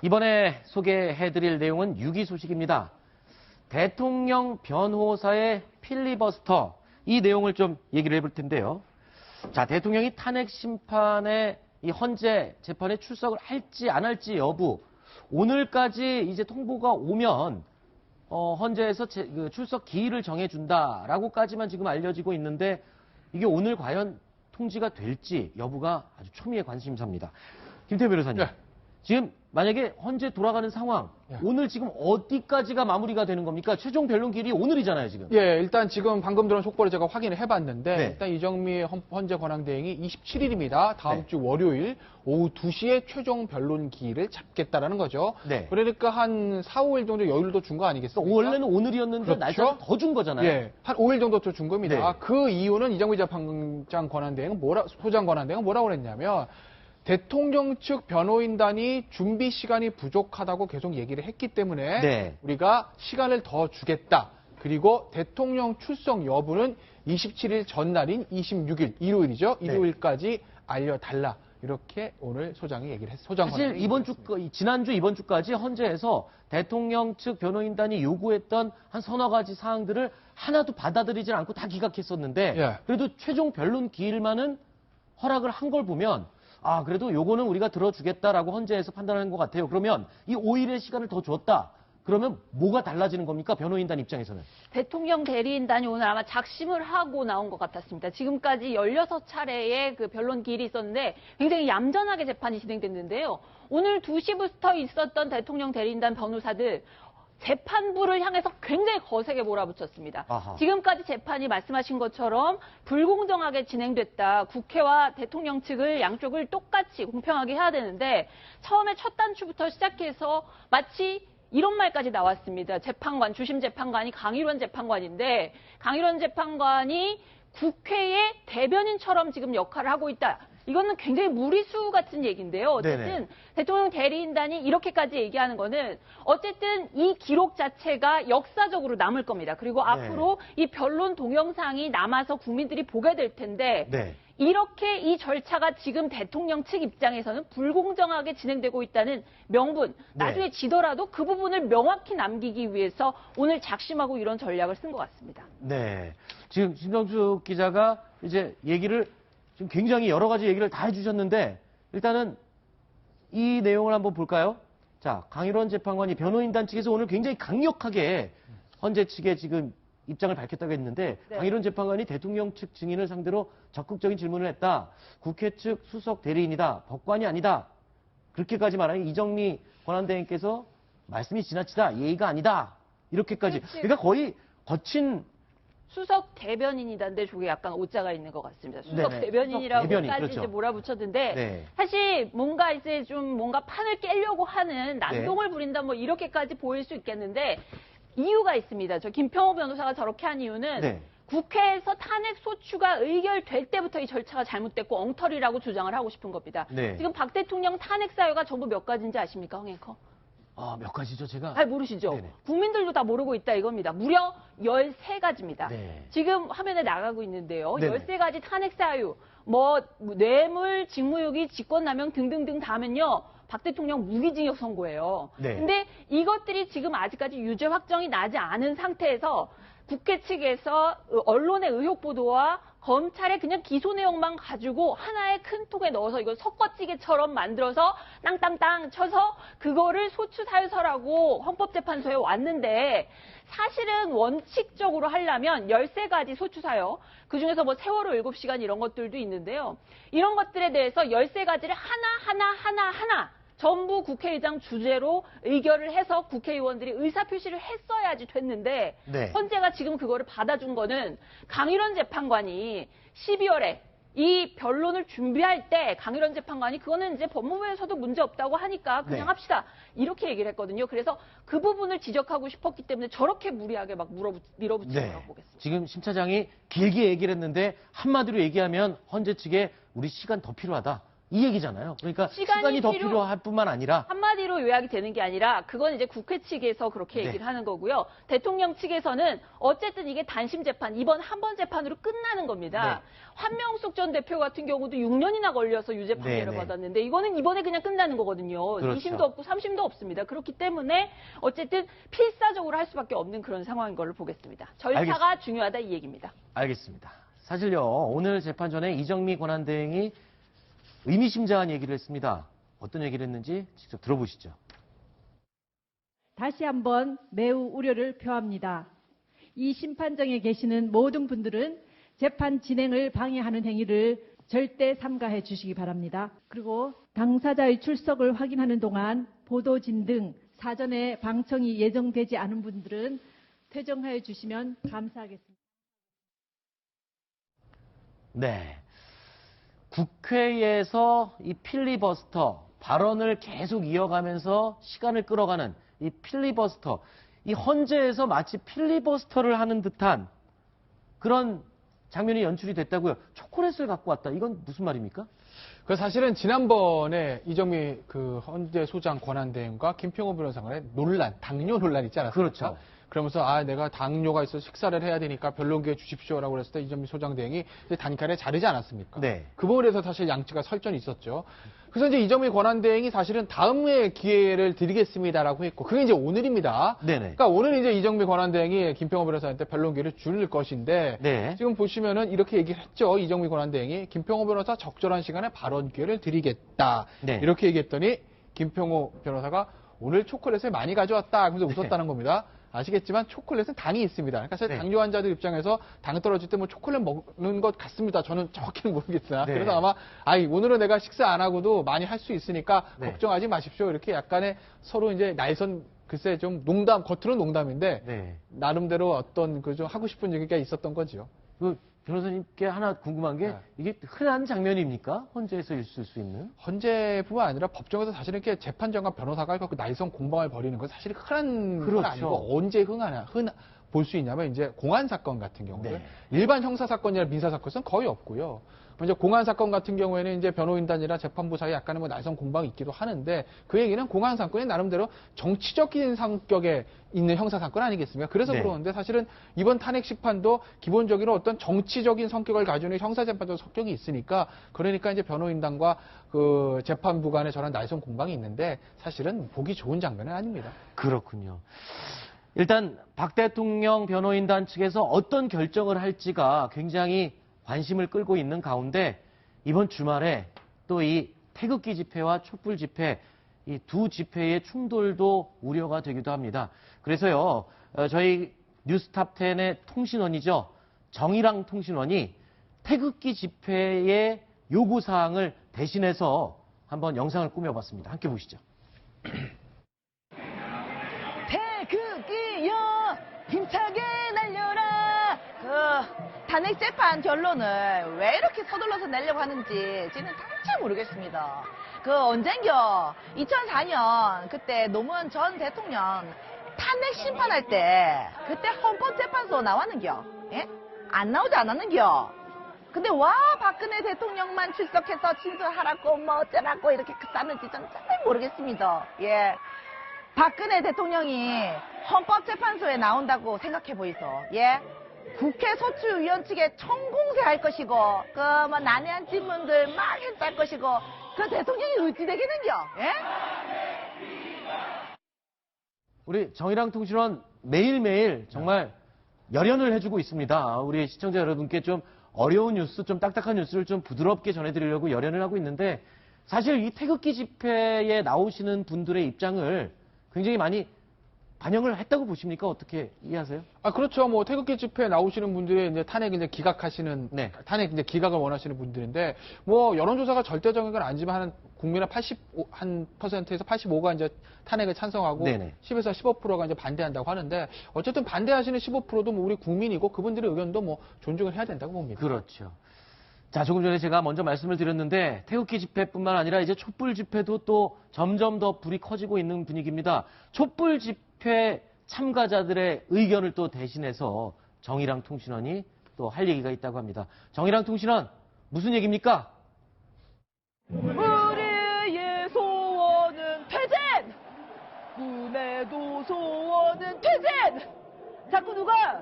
이번에 소개해드릴 내용은 6위 소식입니다. 대통령 변호사의 필리버스터, 이 내용을 좀 얘기를 해볼 텐데요. 자, 대통령이 탄핵 심판에 이 헌재 재판에 출석을 할지 안 할지 여부, 오늘까지 이제 통보가 오면 헌재에서 출석 기일을 정해준다라고까지만 지금 알려지고 있는데, 이게 오늘 과연 통지가 될지 여부가 아주 초미의 관심사입니다. 김태우 변호사님. 네. 지금 만약에 헌재 돌아가는 상황, 오늘 지금 어디까지가 마무리가 되는 겁니까? 최종 변론 기일이 오늘이잖아요, 지금. 예, 일단 지금 방금 들어온 속보를 제가 확인을 해봤는데, 네. 일단 이정미 헌재 권한대행이 27일입니다. 다음 네. 주 월요일 오후 2시에 최종 변론 기일을 잡겠다라는 거죠. 네. 그러니까 한 4, 5일 정도 여유를 더 준 거 아니겠습니까? 원래는 오늘이었는데 그렇죠? 날짜를 더 준 거잖아요. 예, 한 5일 정도 더 준 겁니다. 네. 그 이유는 이정미 재판장 권한대행은 소장 권한대행은 뭐라고 그랬냐면, 대통령 측 변호인단이 준비 시간이 부족하다고 계속 얘기를 했기 때문에 네. 우리가 시간을 더 주겠다. 그리고 대통령 출석 여부는 27일 전날인 26일, 일요일이죠. 네. 일요일까지 알려달라. 이렇게 오늘 소장이 얘기를 했어요. 소장 사실 지난주 이번 주까지 헌재에서 대통령 측 변호인단이 요구했던 한 서너 가지 사항들을 하나도 받아들이질 않고 다 기각했었는데, 예. 그래도 최종 변론 기일만은 허락을 한 걸 보면, 아, 그래도 요거는 우리가 들어주겠다라고 헌재에서 판단하는 것 같아요. 그러면 이 5일의 시간을 더 줬다. 그러면 뭐가 달라지는 겁니까? 변호인단 입장에서는. 대통령 대리인단이 오늘 아마 작심을 하고 나온 것 같았습니다. 지금까지 16차례의 그 변론 기일이 있었는데 굉장히 얌전하게 재판이 진행됐는데요. 오늘 2시부터 있었던 대통령 대리인단 변호사들, 재판부를 향해서 굉장히 거세게 몰아붙였습니다. 아하. 지금까지 재판이 말씀하신 것처럼 불공정하게 진행됐다. 국회와 대통령 측을 양쪽을 똑같이 공평하게 해야 되는데, 처음에 첫 단추부터 시작해서 마치 이런 말까지 나왔습니다. 재판관, 주심 재판관이 강일원 재판관인데, 강일원 재판관이 국회의 대변인처럼 지금 역할을 하고 있다. 이거는 굉장히 무리수 같은 얘기인데요. 어쨌든 네네. 대통령 대리인단이 이렇게까지 얘기하는 거는 어쨌든 이 기록 자체가 역사적으로 남을 겁니다. 그리고 앞으로 이 변론 동영상이 남아서 국민들이 보게 될 텐데, 네. 이렇게 이 절차가 지금 대통령 측 입장에서는 불공정하게 진행되고 있다는 명분, 나중에 지더라도 그 부분을 명확히 남기기 위해서 오늘 작심하고 이런 전략을 쓴 것 같습니다. 네. 지금 신정수 기자가 이제 얘기를 지금 굉장히 여러 가지 얘기를 다 해주셨는데, 일단은 이 내용을 한번 볼까요? 자, 강일원 재판관이 변호인단 측에서 오늘 굉장히 강력하게 헌재 측에 지금 입장을 밝혔다고 했는데, 네. 강일원 재판관이 대통령 측 증인을 상대로 적극적인 질문을 했다. 국회 측 수석 대리인이다. 법관이 아니다. 그렇게까지 말하니 이정미 권한대행께서 말씀이 지나치다. 예의가 아니다. 이렇게까지. 그렇지. 그러니까 거의 거친. 수석 대변인이다인데 저게 약간 오자가 있는 것 같습니다. 수석 네네. 대변인이라고까지 대변인, 그렇죠. 이제 몰아붙였는데, 네. 사실 뭔가 이제 좀 뭔가 판을 깨려고 하는 난동을 네. 부린다 뭐 이렇게까지 보일 수 있겠는데, 이유가 있습니다. 저 김평호 변호사가 저렇게 한 이유는 네. 국회에서 탄핵 소추가 의결될 때부터 이 절차가 잘못됐고 엉터리라고 주장을 하고 싶은 겁니다. 네. 지금 박 대통령 탄핵 사유가 전부 몇 가지인지 아십니까, 황 앵커? 아, 몇 가지죠, 제가? 잘 모르시죠? 네네. 국민들도 다 모르고 있다 이겁니다. 무려 13가지입니다. 네. 지금 화면에 나가고 있는데요. 네네. 13가지 탄핵 사유, 뭐 뇌물, 직무유기, 직권남용 등등등 다 하면요. 박 대통령 무기징역 선고예요. 네. 근데 이것들이 지금 아직까지 유죄 확정이 나지 않은 상태에서 국회 측에서 언론의 의혹 보도와 검찰의 그냥 기소 내용만 가지고 하나의 큰 통에 넣어서 이걸 섞어찌개처럼 만들어서 땅땅땅 쳐서 그거를 소추사유서라고 헌법재판소에 왔는데, 사실은 원칙적으로 하려면 13가지 소추사유, 그중에서 뭐 세월호 7시간 이런 것들도 있는데요. 이런 것들에 대해서 13가지를 하나 전부 국회의장 주재로 의결을 해서 국회의원들이 의사표시를 했어야지 됐는데, 네. 헌재가 지금 그거를 받아준 거는 강일원 재판관이 12월에 이 변론을 준비할 때 강일원 재판관이 그거는 이제 법무부에서도 문제 없다고 하니까 그냥 네. 합시다. 이렇게 얘기를 했거든요. 그래서 그 부분을 지적하고 싶었기 때문에 저렇게 무리하게 막 밀어붙인 거라고 보겠습니다. 지금 심 차장이 길게 얘기를 했는데, 한마디로 얘기하면 헌재 측에 우리 시간 더 필요하다. 이 얘기잖아요. 그러니까 시간이 시간이 더 필요할 뿐만 아니라 한마디로 요약이 되는 게 아니라 그건 이제 국회 측에서 그렇게 네. 얘기를 하는 거고요. 대통령 측에서는 어쨌든 이게 단심 재판, 이번 한 번 재판으로 끝나는 겁니다. 네. 한명숙 전 대표 같은 경우도 6년이나 걸려서 유죄 판결을 네, 네. 받았는데 이거는 이번에 그냥 끝나는 거거든요. 그렇죠. 2심도 없고 3심도 없습니다. 그렇기 때문에 어쨌든 필사적으로 할 수밖에 없는 그런 상황인 걸로 보겠습니다. 절차가 알겠습니다. 중요하다 이 얘기입니다. 알겠습니다. 사실요, 오늘 재판 전에 이정미 권한대행이 의미심장한 얘기를 했습니다. 어떤 얘기를 했는지 직접 들어보시죠. 다시 한번 매우 우려를 표합니다. 이 심판정에 계시는 모든 분들은 재판 진행을 방해하는 행위를 절대 삼가해 주시기 바랍니다. 그리고 당사자의 출석을 확인하는 동안 보도진 등 사전에 방청이 예정되지 않은 분들은 퇴정하여 주시면 감사하겠습니다. 네. 국회에서 이 필리버스터 발언을 계속 이어가면서 시간을 끌어가는 이 필리버스터, 이 헌재에서 마치 필리버스터를 하는 듯한 그런 장면이 연출이 됐다고요. 초콜릿을 갖고 왔다. 이건 무슨 말입니까? 그 사실은 지난번에 이정미 그 헌재 소장 권한대행과 김평호 변호사 간의 논란, 당뇨 논란 있지 않았습니까? 그렇죠. 그러면서 내가 당뇨가 있어서 식사를 해야 되니까 변론기회 주십시오라고 그랬을 때 이정미 소장대행이 단칼에 자르지 않았습니까? 네. 그 부분에서 사실 양측가 설전이 있었죠. 그래서 이제 이정미 권한대행이 사실은 다음에 기회를 드리겠습니다라고 했고 그게 이제 오늘입니다. 네네. 그러니까 오늘 이제 이정미 권한대행이 김평호 변호사한테 변론기회를 줄 것인데 네. 지금 보시면은 이렇게 얘기를 했죠. 이정미 권한대행이 김평호 변호사 적절한 시간에 발언 기회를 드리겠다. 네. 이렇게 얘기했더니 김평호 변호사가 오늘 초콜릿을 많이 가져왔다 하면서 웃었다는 겁니다. 아시겠지만 초콜릿은 당이 있습니다. 그러니까 사실 네. 당뇨 환자들 입장에서 당 떨어질 때 뭐 초콜릿 먹는 것 같습니다. 저는 정확히는 모르겠으나 네. 그래서 아마 오늘은 내가 식사 안 하고도 많이 할 수 있으니까 네. 걱정하지 마십시오. 이렇게 약간의 서로 이제 날선 글쎄 좀 농담 겉으로는 농담인데 네. 나름대로 어떤 그 좀 하고 싶은 얘기가 있었던 거죠. 그 변호사님께 하나 궁금한 게 네. 이게 흔한 장면입니까? 헌재에서 있을 수 있는? 헌재뿐만 아니라 법정에서 사실 이렇게 재판장과 변호사가 그 날선 공방을 벌이는 건 사실 흔한 그렇죠. 건 아니고 언제 볼 수 있냐면 이제 공안 사건 같은 경우는 네. 일반 형사 사건이나 민사 사건은 거의 없고요. 이제 공안 사건 같은 경우에는 이제 변호인단이나 재판부 사이에 약간의 뭐 날선 공방이 있기도 하는데 그 얘기는 공안 사건이 나름대로 정치적인 성격에 있는 형사 사건 아니겠습니까? 그래서 네. 그러는데 사실은 이번 탄핵 심판도 기본적으로 어떤 정치적인 성격을 가지고 있는 형사 재판적 성격이 있으니까 그러니까 이제 변호인단과 그 재판부 간에 저런 날선 공방이 있는데 사실은 보기 좋은 장면은 아닙니다. 그렇군요. 일단 박 대통령 변호인단 측에서 어떤 결정을 할지가 굉장히 관심을 끌고 있는 가운데 이번 주말에 또 이 태극기 집회와 촛불 집회 이 두 집회의 충돌도 우려가 되기도 합니다. 그래서요 저희 뉴스탑10의 통신원이죠. 정의랑 통신원이 태극기 집회의 요구사항을 대신해서 한번 영상을 꾸며봤습니다. 함께 보시죠. 태극기여 힘차게 날려라. 탄핵 재판 결론을 왜 이렇게 서둘러서 내려고 하는지 저는 당최 모르겠습니다. 언젠겨 2004년 그때 노무현 전 대통령 탄핵 심판할 때 그때 헌법재판소 나왔는겨? 예? 안 나오지 않았는겨? 근데 박근혜 대통령만 출석해서 진술하라고 뭐 어쩌라고 이렇게 싸는지 저는 잘 모르겠습니다. 예. 박근혜 대통령이 헌법재판소에 나온다고 생각해 보이소. 예? 국회 소추위원 측에 총공세할 것이고, 뭐 난해한 질문들 막 했을 것이고, 그 대통령이 어찌 되겠는겨? 예? 우리 정의랑 통신원 매일매일 정말 열연을 해주고 있습니다. 우리 시청자 여러분께 좀 어려운 뉴스, 좀 딱딱한 뉴스를 좀 부드럽게 전해드리려고 열연을 하고 있는데 사실 이 태극기 집회에 나오시는 분들의 입장을 굉장히 많이 반영을 했다고 보십니까? 어떻게 이해하세요? 그렇죠. 뭐 태극기 집회에 나오시는 분들이 이제 탄핵 이제 기각하시는 네. 탄핵 이제 기각을 원하시는 분들인데 뭐 여론조사가 절대적인 건 아니지만 한 국민의 85%에서 85가 이제 탄핵을 찬성하고 네네. 10에서 15%가 이제 반대한다고 하는데 어쨌든 반대하시는 15%도 뭐 우리 국민이고 그분들의 의견도 뭐 존중을 해야 된다고 봅니다. 그렇죠. 자, 조금 전에 제가 먼저 말씀을 드렸는데 태극기 집회뿐만 아니라 이제 촛불 집회도 또 점점 더 불이 커지고 있는 분위기입니다. 촛불 집회 참가자들의 의견을 또 대신해서 정의랑 통신원이 또 할 얘기가 있다고 합니다. 정의랑 통신원 무슨 얘기입니까? 우리의 소원은 퇴진! 꿈에도 소원은 퇴진! 자꾸 누가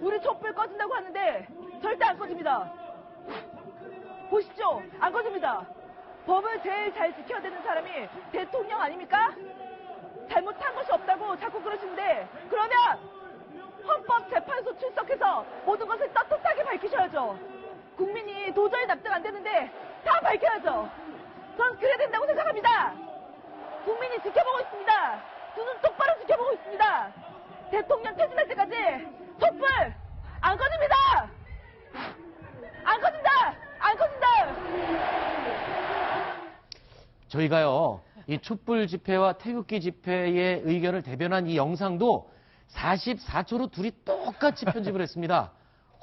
우리 촛불 꺼진다고 하는데 절대 안 꺼집니다. 보십시오. 안 꺼집니다. 법을 제일 잘 지켜야 되는 사람이 대통령 아닙니까? 잘못한 것이 없다고 자꾸 그러시는데 그러면 헌법재판소 출석해서 모든 것을 떳떳하게 밝히셔야죠. 국민이 도저히 납득 안 되는데 다 밝혀야죠. 전 그래야 된다고 생각합니다. 국민이 지켜보고 있습니다. 두 눈 똑바로 지켜보고 있습니다. 대통령 퇴진할 때까지 촛불 안 꺼집니다. 안 꺼진다. 안 꺼진다. 저희가요, 이 촛불 집회와 태극기 집회의 의견을 대변한 이 영상도 44초로 둘이 똑같이 편집을 했습니다.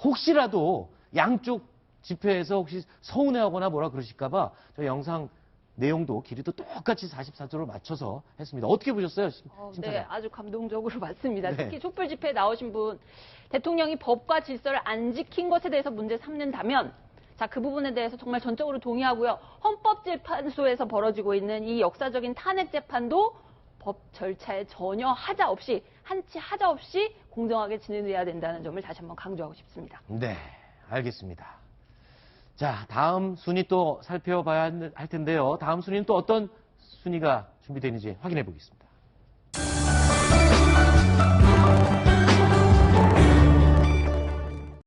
혹시라도 양쪽 집회에서 혹시 서운해하거나 뭐라 그러실까봐 저희 영상 내용도 길이도 똑같이 44초로 맞춰서 했습니다. 어떻게 보셨어요, 심사장? 네, 아주 감동적으로 봤습니다. 네. 특히 촛불 집회에 나오신 분, 대통령이 법과 질서를 안 지킨 것에 대해서 문제 삼는다면, 자, 그 부분에 대해서 정말 전적으로 동의하고요. 헌법재판소에서 벌어지고 있는 이 역사적인 탄핵 재판도 법 절차에 전혀 하자 없이, 한치 하자 없이 공정하게 진행돼야 된다는 점을 다시 한번 강조하고 싶습니다. 네, 알겠습니다. 자, 다음 순위 또 살펴봐야 할 텐데요. 다음 순위는 또 어떤 순위가 준비되는지 확인해 보겠습니다.